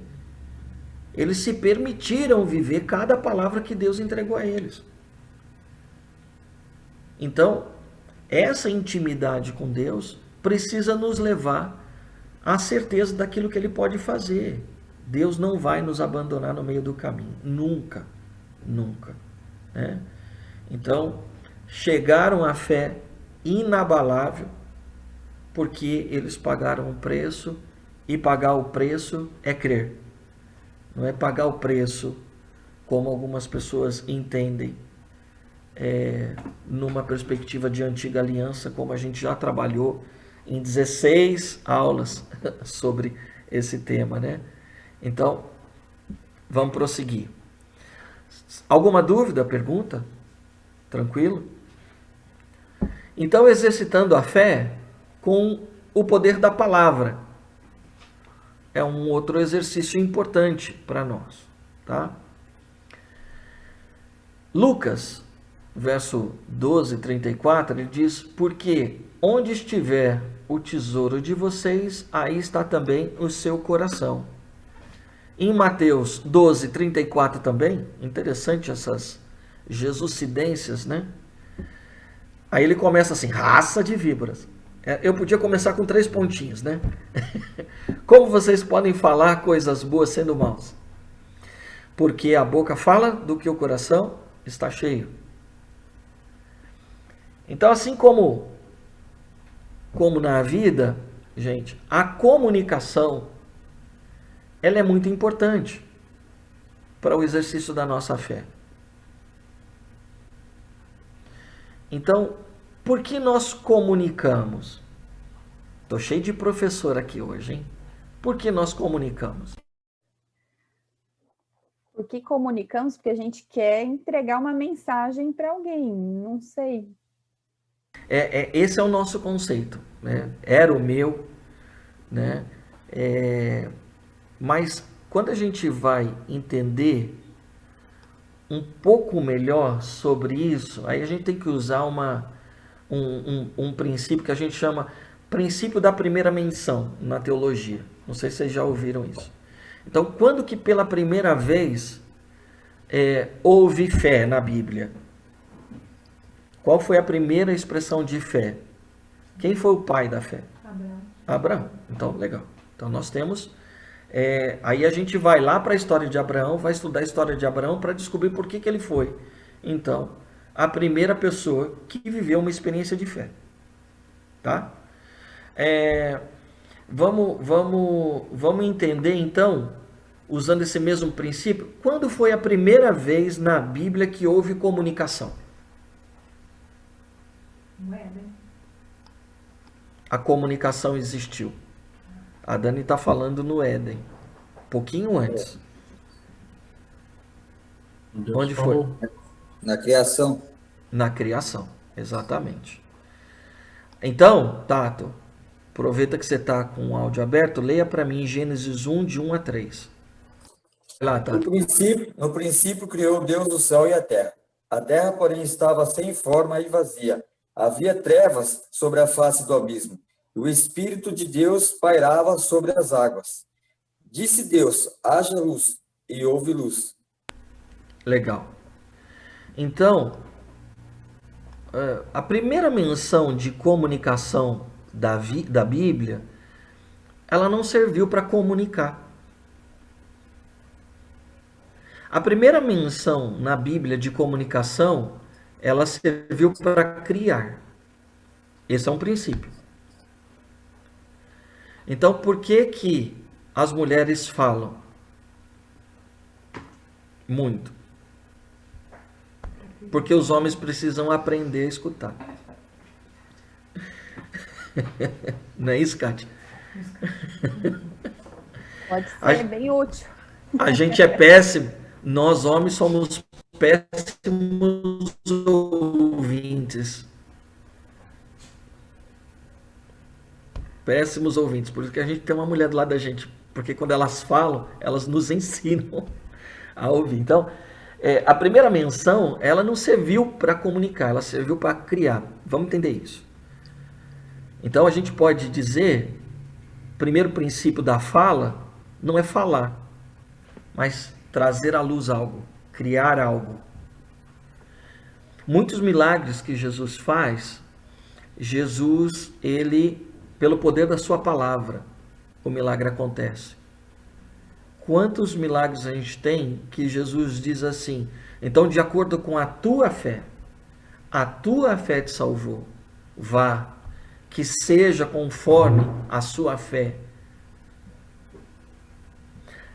Eles se permitiram viver cada palavra que Deus entregou a eles. Então, essa intimidade com Deus precisa nos levar à certeza daquilo que Ele pode fazer. Deus não vai nos abandonar no meio do caminho. Nunca. Nunca. Né? Então, chegaram à fé inabalável porque eles pagaram o preço, e pagar o preço é crer. Não é pagar o preço como algumas pessoas entendem, numa perspectiva de antiga aliança, como a gente já trabalhou em 16 aulas sobre esse tema, né? Então, vamos prosseguir. Alguma dúvida, pergunta? Tranquilo? Então, exercitando a fé com o poder da palavra. É um outro exercício importante para nós, tá? Lucas, verso 12, 34, ele diz, porque onde estiver o tesouro de vocês, aí está também o seu coração. Em Mateus 12, 34 também, interessante essas jesucidências, né? Aí ele começa assim, raça de víboras. Eu podia começar com 3 pontinhos, né? Como vocês podem falar coisas boas sendo maus? Porque a boca fala do que o coração está cheio. Então, assim como na vida, gente, a comunicação, ela é muito importante para o exercício da nossa fé. Então, por que nós comunicamos? Estou cheio de professor aqui hoje, hein? Por que nós comunicamos? Por que comunicamos? Porque a gente quer entregar uma mensagem para alguém, não sei. Esse é o nosso conceito, né? Era o meu, né? Mas quando a gente vai entender um pouco melhor sobre isso, aí a gente tem que usar um princípio que a gente chama princípio da primeira menção na teologia. Não sei se vocês já ouviram isso. Então, quando que pela primeira vez houve fé na Bíblia? Qual foi a primeira expressão de fé? Quem foi o pai da fé? Abraão. Então, legal. Então, nós temos... aí a gente vai lá para a história de Abraão, vai estudar a história de Abraão para descobrir por que ele foi. Então, a primeira pessoa que viveu uma experiência de fé. Tá? Vamos entender, então, usando esse mesmo princípio, quando foi a primeira vez na Bíblia que houve comunicação? No Éden. A comunicação existiu. A Dani está falando no Éden. Pouquinho antes. Onde foi? Na criação. Na criação, exatamente. Então, Tato, aproveita que você está com o áudio aberto, leia para mim Gênesis 1, de 1 a 3. Vai lá, Tato. No princípio criou Deus o céu e a terra. A terra, porém, estava sem forma e vazia. Havia trevas sobre a face do abismo. E o Espírito de Deus pairava sobre as águas. Disse Deus, haja luz, e houve luz. Legal. Então, a primeira menção de comunicação da Bíblia, ela não serviu para comunicar. A primeira menção na Bíblia de comunicação, ela serviu para criar. Esse é um princípio. Então, por que as mulheres falam muito? Porque os homens precisam aprender a escutar. Não é isso, Kátia? Pode ser bem útil. A gente é péssimo. Nós, homens, somos péssimos ouvintes. Péssimos ouvintes. Por isso que a gente tem uma mulher do lado da gente. Porque quando elas falam, elas nos ensinam a ouvir. Então, a primeira menção, ela não serviu para comunicar, ela serviu para criar. Vamos entender isso. Então, a gente pode dizer, primeiro princípio da fala, não é falar, mas trazer à luz algo, criar algo. Muitos milagres que Jesus faz, ele, pelo poder da sua palavra, o milagre acontece. Quantos milagres a gente tem que Jesus diz assim, então de acordo com a tua fé te salvou, vá, que seja conforme a sua fé.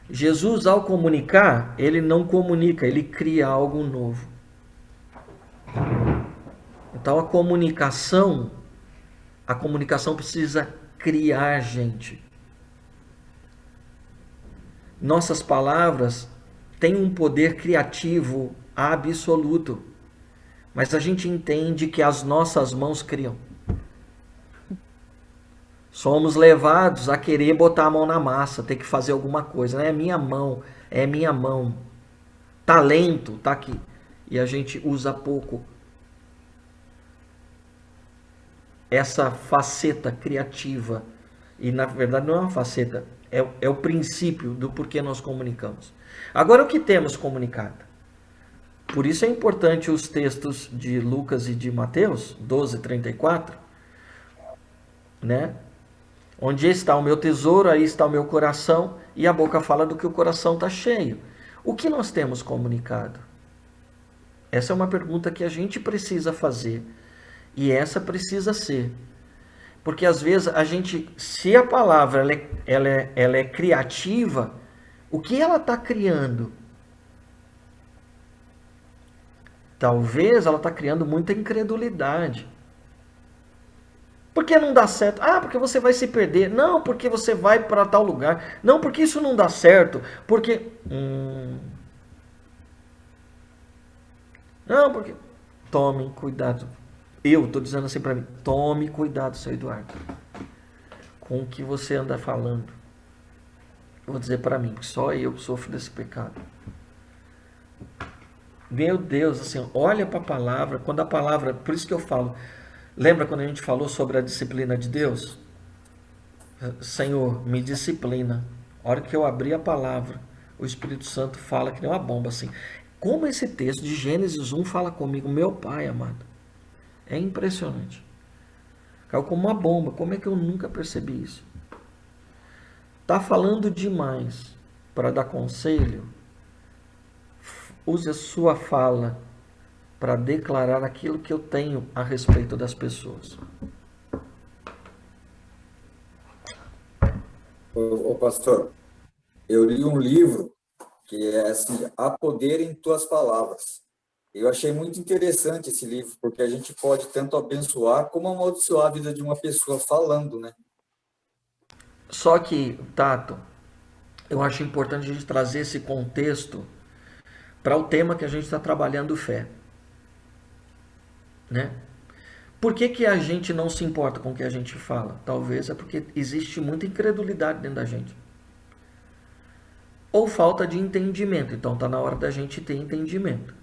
Jesus, ao comunicar, ele não comunica, ele cria algo novo. Então a comunicação precisa criar gente. Nossas palavras têm um poder criativo absoluto, mas a gente entende que as nossas mãos criam. Somos levados a querer botar a mão na massa, ter que fazer alguma coisa. É minha mão. Talento tá aqui. E a gente usa pouco essa faceta criativa E na verdade não é uma faceta, é o princípio do porquê nós comunicamos. Agora, o que temos comunicado? Por isso é importante os textos de Lucas e de Mateus, 12:34, né? Onde está o meu tesouro, aí está o meu coração, e a boca fala do que o coração está cheio. O que nós temos comunicado? Essa é uma pergunta que a gente precisa fazer, e essa precisa ser. Porque às vezes a gente, se a palavra ela é criativa, o que ela está criando? Talvez ela está criando muita incredulidade. Por que não dá certo? Ah, porque você vai se perder. Não, porque você vai para tal lugar. Não, porque isso não dá certo. Porque... Não, porque... Tomem cuidado. Eu estou dizendo assim para mim. Tome cuidado, seu Eduardo. Com o que você anda falando. Eu vou dizer para mim, que só eu sofro desse pecado. Meu Deus, assim, olha para a palavra. Quando a palavra... Por isso que eu falo... Lembra quando a gente falou sobre a disciplina de Deus? Senhor, me disciplina. A hora que eu abri a palavra, o Espírito Santo fala que nem uma bomba, assim. Como esse texto de Gênesis 1 fala comigo, meu Pai amado. É impressionante. Caiu como uma bomba. Como é que eu nunca percebi isso? Tá falando demais para dar conselho? Use a sua fala para declarar aquilo que eu tenho a respeito das pessoas. Ô pastor, eu li um livro que é assim, Há Poder em Tuas Palavras. Eu achei muito interessante esse livro, porque a gente pode tanto abençoar como amaldiçoar a vida de uma pessoa falando, né? Só que, Tato, eu acho importante a gente trazer esse contexto para o tema que a gente está trabalhando, fé. Né? Por que a gente não se importa com o que a gente fala? Talvez é porque existe muita incredulidade dentro da gente. Ou falta de entendimento. Então está na hora da gente ter entendimento.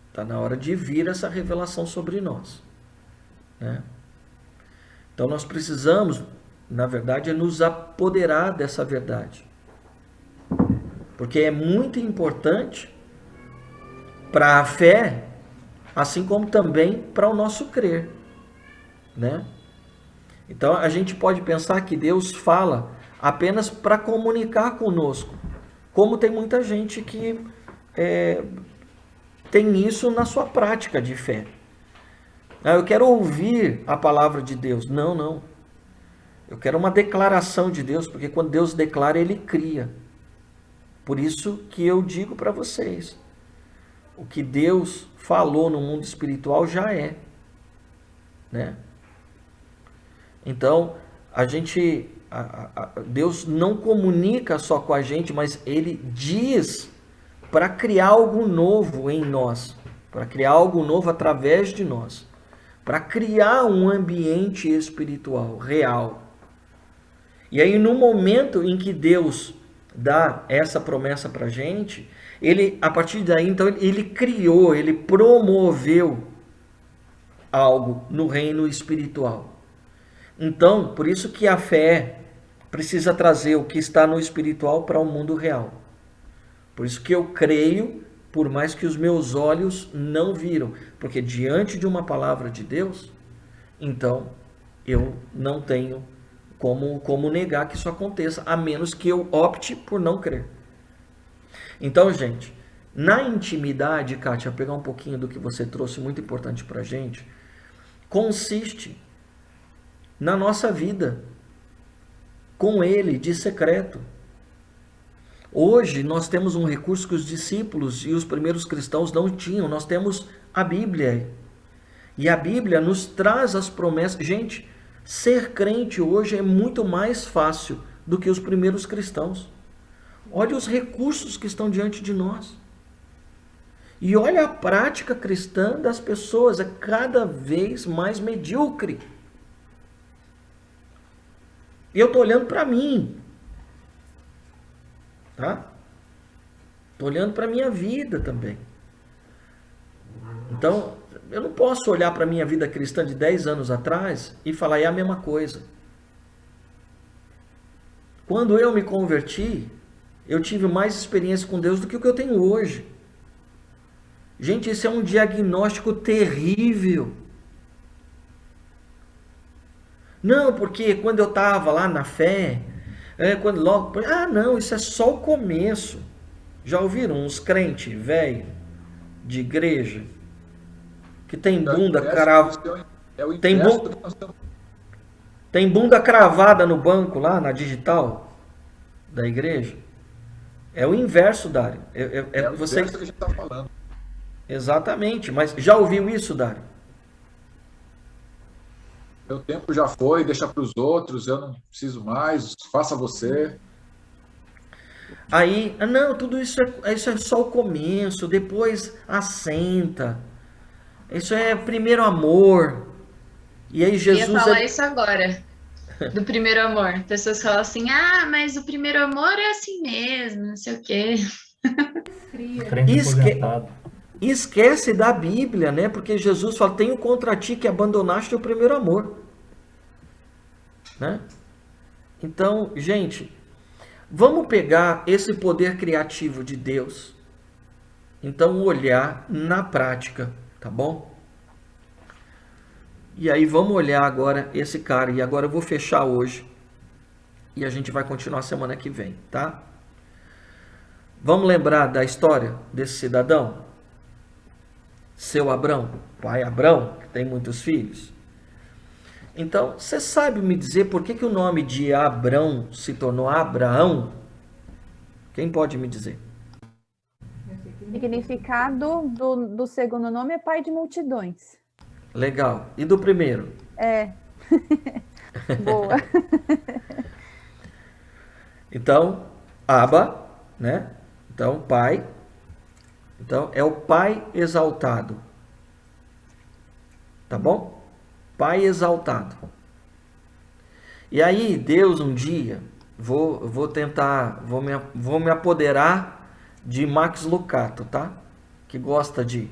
Está na hora de vir essa revelação sobre nós. Né? Então nós precisamos, na verdade, nos apoderar dessa verdade. Porque é muito importante para a fé, assim como também para o nosso crer, né? Então a gente pode pensar que Deus fala apenas para comunicar conosco, como tem muita gente que tem isso na sua prática de fé. Eu quero ouvir a palavra de Deus. Não, não. Eu quero uma declaração de Deus, porque quando Deus declara, Ele cria. Por isso que eu digo para vocês, o que Deus falou no mundo espiritual já é, né? Então, Deus não comunica só com a gente, mas Ele diz para criar algo novo em nós, para criar algo novo através de nós, para criar um ambiente espiritual real. E aí, no momento em que Deus dá essa promessa para a gente, Ele, a partir daí, então, Ele criou, Ele promoveu algo no reino espiritual. Então, por isso que a fé precisa trazer o que está no espiritual para o mundo real. Por isso que eu creio, por mais que os meus olhos não viram. Porque diante de uma palavra de Deus, então, eu não tenho como negar que isso aconteça, a menos que eu opte por não crer. Então, gente, na intimidade, Kátia, pegar um pouquinho do que você trouxe, muito importante para a gente, consiste na nossa vida com Ele de secreto. Hoje nós temos um recurso que os discípulos e os primeiros cristãos não tinham. Nós temos a Bíblia. E a Bíblia nos traz as promessas. Gente, ser crente hoje é muito mais fácil do que os primeiros cristãos. Olha os recursos que estão diante de nós. E olha a prática cristã das pessoas, é cada vez mais medíocre. E eu estou olhando para mim. Tá? Estou olhando para a minha vida também. Então, eu não posso olhar para a minha vida cristã de 10 anos atrás e falar, é a mesma coisa. Quando eu me converti, eu tive mais experiência com Deus do que o que eu tenho hoje. Gente, isso é um diagnóstico terrível. Não, porque quando eu estava lá na fé, não, isso é só o começo. Já ouviram uns crentes velho de igreja que tem bunda cravada, tem bunda cravada no banco lá na digital da igreja? É o inverso, Dário. É o você inverso que a gente está falando. Exatamente, mas já ouviu isso, Dário? Meu tempo já foi, deixa para os outros, eu não preciso mais, faça você. Aí, não, tudo isso é só o começo, depois assenta. Isso é primeiro amor. E aí Eu Jesus ia falar isso agora, do primeiro amor. Pessoas falam assim, mas o primeiro amor é assim mesmo, não sei o quê. Esquece da Bíblia, né? Porque Jesus fala, tenho contra ti que abandonaste o primeiro amor. Né? Então, gente, vamos pegar esse poder criativo de Deus. Então, olhar na prática, tá bom? E aí, vamos olhar agora esse cara. E agora eu vou fechar hoje. E a gente vai continuar semana que vem, tá? Vamos lembrar da história desse cidadão? Seu Abrão, pai Abrão, que tem muitos filhos. Então, você sabe me dizer por que o nome de Abrão se tornou Abraão? Quem pode me dizer? O significado do segundo nome é pai de multidões. Legal. E do primeiro? Boa. Então, Aba, né? Então, pai. Então, é o pai exaltado. Tá bom? Pai exaltado. E aí, Deus um dia, vou tentar, vou me apoderar de Max Lucado, tá? Que gosta de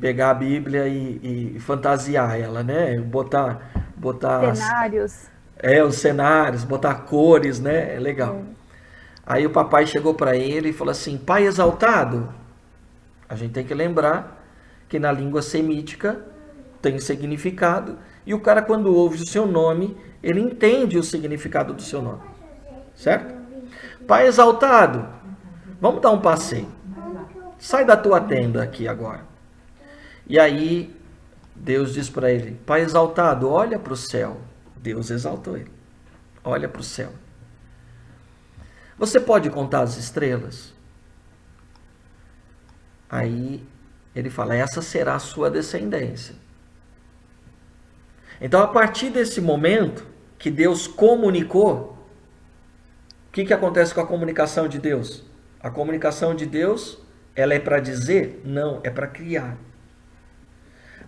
pegar a Bíblia e fantasiar ela, né? Botar cenários. Os cenários, botar cores, né? É legal. Aí o papai chegou para ele e falou assim, pai exaltado. A gente tem que lembrar que na língua semítica tem significado, e o cara, quando ouve o seu nome, ele entende o significado do seu nome, certo? Pai exaltado, vamos dar um passeio, sai da tua tenda aqui agora. E aí Deus diz para ele, pai exaltado, olha para o céu. Deus exaltou ele, olha para o céu. Você pode contar as estrelas? Aí ele fala, essa será a sua descendência. Então, a partir desse momento que Deus comunicou, o que acontece com a comunicação de Deus? A comunicação de Deus, ela é para dizer? Não, é para criar.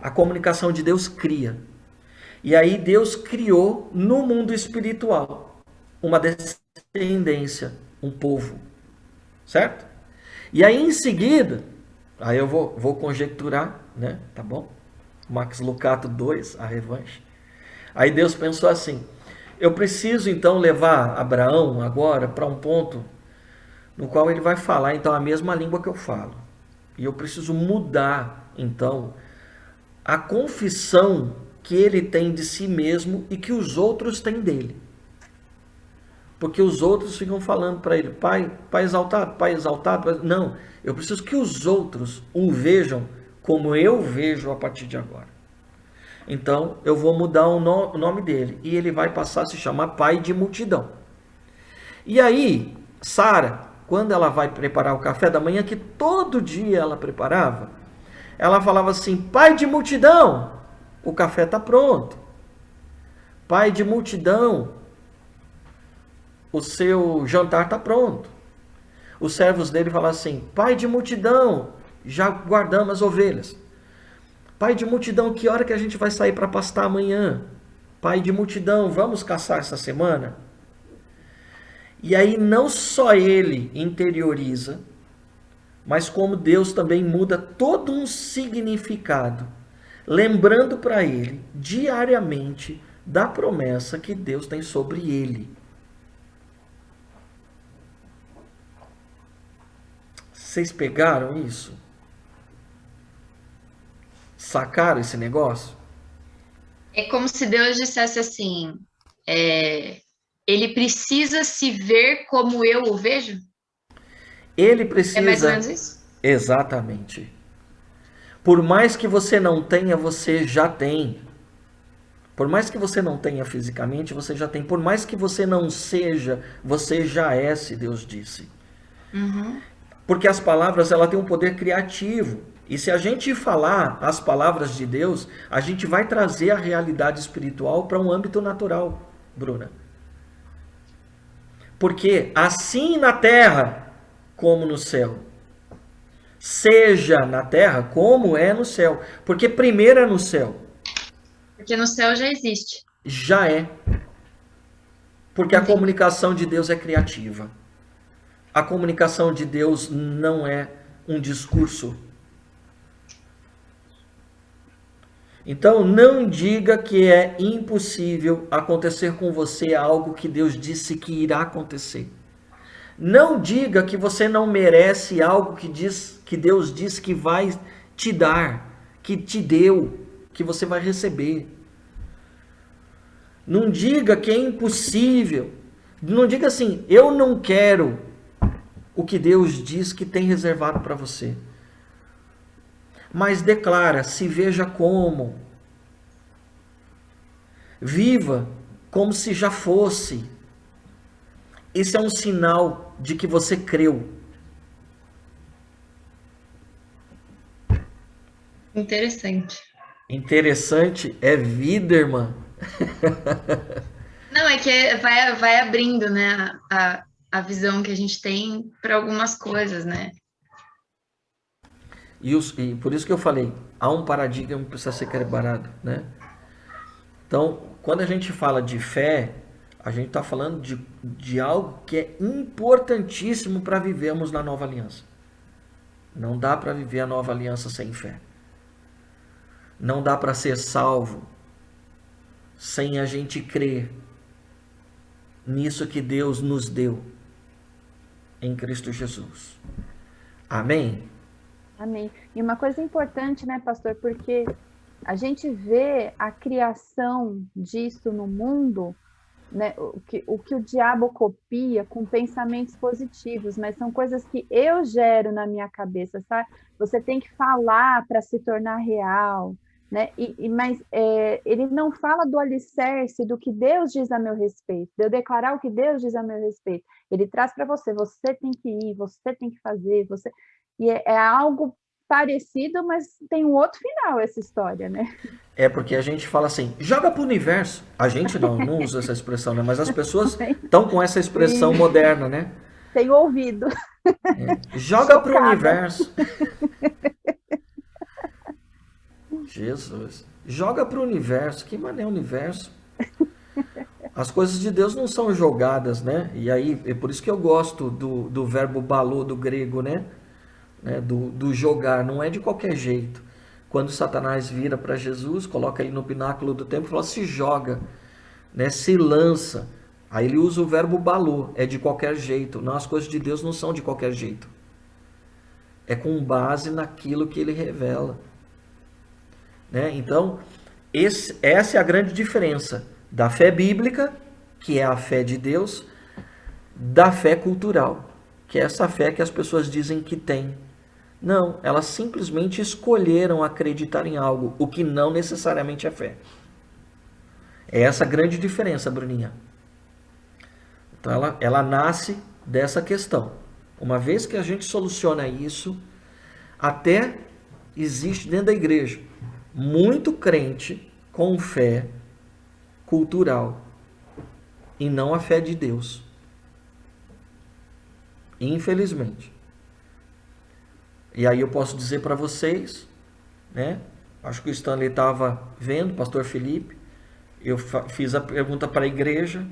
A comunicação de Deus cria. E aí Deus criou no mundo espiritual uma descendência, um povo. Certo? E aí em seguida, aí eu vou conjecturar, né? Tá bom? Max Lucado 2, a revanche. Aí Deus pensou assim, eu preciso então levar Abraão agora para um ponto no qual ele vai falar então a mesma língua que eu falo. E eu preciso mudar então a confissão que ele tem de si mesmo e que os outros têm dele. Porque os outros ficam falando para ele, pai exaltado, pai exaltado. Não, eu preciso que os outros o vejam como eu vejo a partir de agora. Então, eu vou mudar o nome dele. E ele vai passar a se chamar pai de multidão. E aí, Sara, quando ela vai preparar o café da manhã, que todo dia ela preparava, ela falava assim, pai de multidão, o café está pronto. Pai de multidão, o seu jantar está pronto. Os servos dele falavam assim, pai de multidão, já guardamos as ovelhas. Pai de multidão, que hora que a gente vai sair para pastar amanhã? Pai de multidão, vamos caçar essa semana? E aí não só ele interioriza, mas como Deus também muda todo um significado, lembrando para ele diariamente da promessa que Deus tem sobre ele. Vocês pegaram isso? Sacaram esse negócio? É como se Deus dissesse assim, ele precisa se ver como eu o vejo? Ele É mais ou precisa... menos isso? Exatamente. Por mais que você não tenha, você já tem. Por mais que você não tenha fisicamente, você já tem. Por mais que você não seja, você já é, se Deus disse. Uhum. Porque as palavras, ela tem um poder criativo. E se a gente falar as palavras de Deus, a gente vai trazer a realidade espiritual para um âmbito natural, Bruna. Porque assim na terra como no céu. Seja na terra como é no céu. Porque primeiro é no céu. Porque no céu já existe. Já é. Porque a comunicação de Deus é criativa. A comunicação de Deus não é um discurso. Então, não diga que é impossível acontecer com você algo que Deus disse que irá acontecer. Não diga que você não merece algo que Deus disse que vai te dar, que te deu, que você vai receber. Não diga que é impossível. Não diga assim, eu não quero o que Deus diz que tem reservado para você. Mas declara, se veja como. Viva como se já fosse. Esse é um sinal de que você creu. Interessante. Interessante é vida, irmã. Não, é que vai abrindo, né, a visão que a gente tem para algumas coisas, né? E por isso que eu falei, há um paradigma que precisa ser quebrado, né? Então, quando a gente fala de fé, a gente está falando de algo que é importantíssimo para vivermos na nova aliança. Não dá para viver a nova aliança sem fé. Não dá para ser salvo sem a gente crer nisso que Deus nos deu em Cristo Jesus. Amém? Amém. E uma coisa importante, né, pastor, porque a gente vê a criação disso no mundo, né, o que o diabo copia com pensamentos positivos, mas são coisas que eu gero na minha cabeça, sabe? Você tem que falar para se tornar real, né? Mas ele não fala do alicerce, do que Deus diz a meu respeito, de eu declarar o que Deus diz a meu respeito. Ele traz para você, você tem que ir, você tem que fazer, você... E é algo parecido, mas tem um outro final essa história, né? É porque a gente fala assim, joga para o universo. A gente não usa essa expressão, né? Mas as pessoas estão com essa expressão moderna, né? Tem ouvido. Joga para o universo. Jesus. Joga para o universo. Que mané universo? As coisas de Deus não são jogadas, né? E aí, é por isso que eu gosto do verbo balô do grego, né? Do jogar. Não é de qualquer jeito. Quando Satanás vira para Jesus, coloca ele no pináculo do templo e fala, se joga, né? Se lança. Aí ele usa o verbo balô, é de qualquer jeito. Não, as coisas de Deus não são de qualquer jeito. É com base naquilo que ele revela. Né? Então, essa é a grande diferença da fé bíblica, que é a fé de Deus, da fé cultural, que é essa fé que as pessoas dizem que tem. Não, elas simplesmente escolheram acreditar em algo, o que não necessariamente é fé. É essa a grande diferença, Bruninha. Então ela nasce dessa questão. Uma vez que a gente soluciona isso, até existe dentro da igreja muito crente com fé cultural e não a fé de Deus. Infelizmente. E aí eu posso dizer para vocês, né? Acho que o Stanley estava vendo, pastor Felipe, eu fiz a pergunta para a igreja,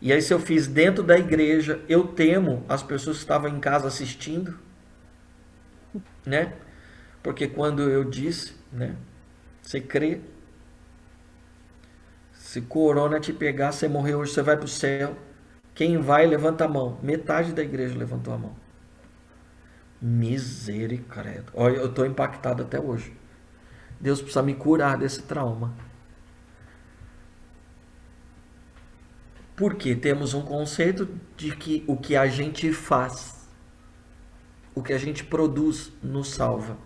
e aí se eu fiz dentro da igreja, eu temo as pessoas que estavam em casa assistindo, né? Porque quando eu disse, né? Você crê? Se corona te pegar, você morrer hoje, você vai para o céu. Quem vai, levanta a mão. Metade da igreja levantou a mão. Misericórdia. Olha, eu estou impactado até hoje. Deus precisa me curar desse trauma. Porque temos um conceito de que o que a gente faz, o que a gente produz, nos salva.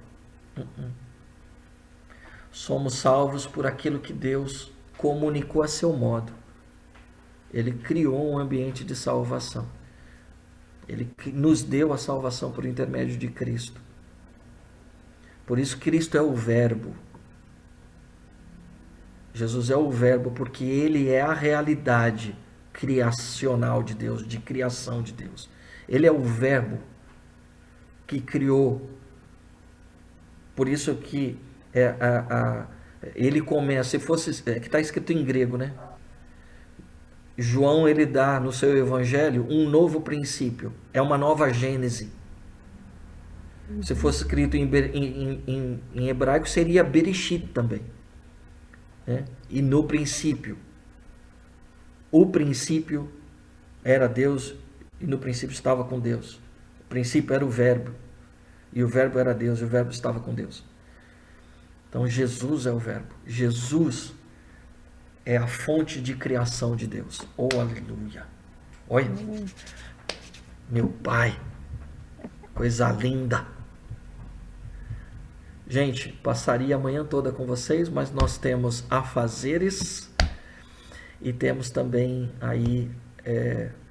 Somos salvos por aquilo que Deus comunicou a seu modo. Ele criou um ambiente de salvação. Ele nos deu a salvação por intermédio de Cristo. Por isso Cristo é o Verbo. Jesus é o Verbo porque Ele é a realidade criacional de Deus, de criação de Deus. Ele é o Verbo que criou. Por isso que ele começa, se fosse, que está escrito em grego, né? João, ele dá no seu evangelho um novo princípio, é uma nova gênese. Se fosse escrito em hebraico, seria Bereshit também, né? E no princípio, o princípio era Deus, e no princípio estava com Deus. O princípio era o Verbo, e o Verbo era Deus, e o Verbo estava com Deus. Então Jesus é o Verbo. Jesus é a fonte de criação de Deus. Oh, aleluia. Olha, meu Pai, coisa linda. Gente, passaria a manhã toda com vocês, mas nós temos afazeres e temos também aí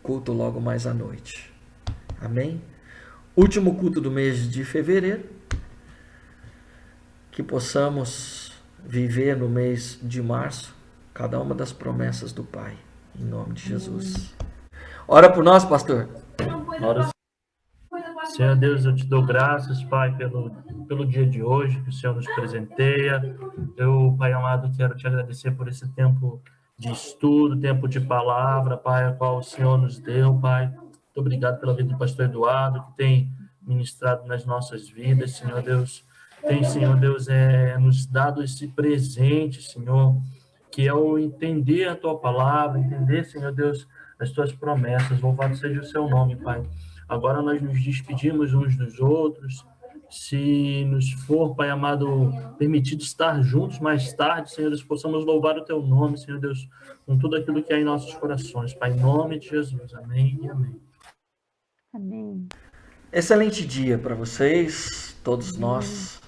culto logo mais à noite. Amém? Último culto do mês de fevereiro. Que possamos viver no mês de março cada uma das promessas do Pai, em nome de Jesus. Ora por nós, pastor. Ora, Senhor Deus, eu te dou graças, Pai, pelo dia de hoje que o Senhor nos presenteia. Eu, Pai amado, quero te agradecer por esse tempo de estudo, tempo de palavra, Pai, a qual o Senhor nos deu, Pai. Muito obrigado pela vida do pastor Eduardo, que tem ministrado nas nossas vidas, Senhor Deus. Tem, Senhor Deus, nos dado esse presente, Senhor, que é o entender a Tua palavra, entender, Senhor Deus, as Tuas promessas. Louvado seja o Seu nome, Pai. Agora nós nos despedimos uns dos outros. Se nos for, Pai amado, permitido estar juntos mais tarde, Senhor Deus, possamos louvar o Teu nome, Senhor Deus, com tudo aquilo que há em nossos corações. Pai, em nome de Jesus. Amém e amém. Amém. Excelente dia para vocês, todos nós.